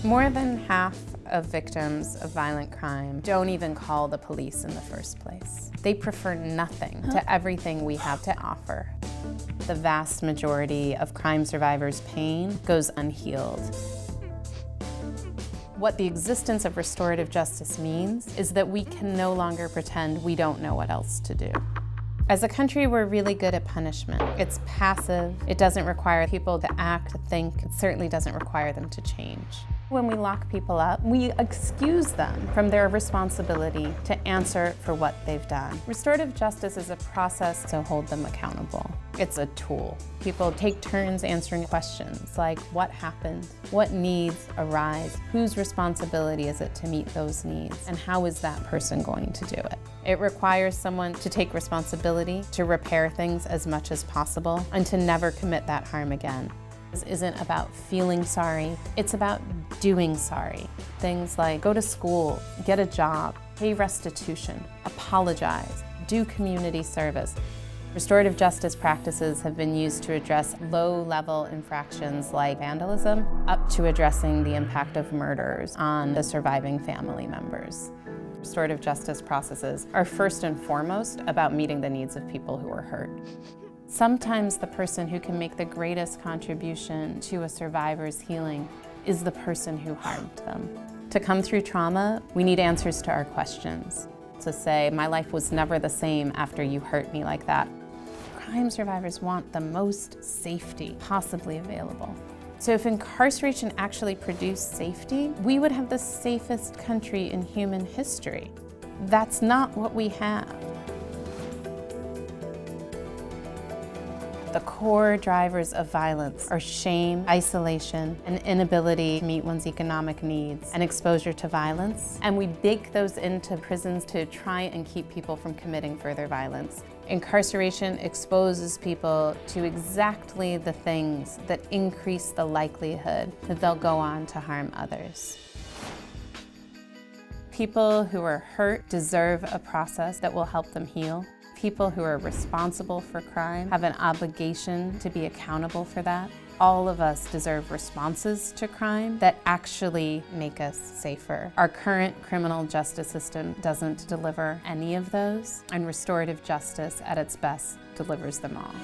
More than half of victims of violent crime don't even call the police in the first place. They prefer nothing to everything we have to offer. The vast majority of crime survivors' pain goes unhealed. What the existence of restorative justice means is that we can no longer pretend we don't know what else to do. As a country, we're really good at punishment. It's passive, it doesn't require people to act, to think, it certainly doesn't require them to change. When we lock people up, we excuse them from their responsibility to answer for what they've done. Restorative justice is a process to hold them accountable. It's a tool. People take turns answering questions like what happened, what needs arise, whose responsibility is it to meet those needs, and how is that person going to do it? It requires someone to take responsibility, to repair things as much as possible, and to never commit that harm again. This isn't about feeling sorry, it's about doing sorry. Things like go to school, get a job, pay restitution, apologize, do community service. Restorative justice practices have been used to address low-level infractions like vandalism, up to addressing the impact of murders on the surviving family members. Restorative justice processes are first and foremost about meeting the needs of people who are hurt. Sometimes the person who can make the greatest contribution to a survivor's healing is the person who harmed them. To come through trauma, we need answers to our questions. To say, my life was never the same after you hurt me like that. Crime survivors want the most safety possibly available. So if incarceration actually produced safety, we would have the safest country in human history. That's not what we have. The core drivers of violence are shame, isolation, an inability to meet one's economic needs, and exposure to violence. And we bake those into prisons to try and keep people from committing further violence. Incarceration exposes people to exactly the things that increase the likelihood that they'll go on to harm others. People who are hurt deserve a process that will help them heal. People who are responsible for crime have an obligation to be accountable for that. All of us deserve responses to crime that actually make us safer. Our current criminal justice system doesn't deliver any of those, and restorative justice at its best delivers them all.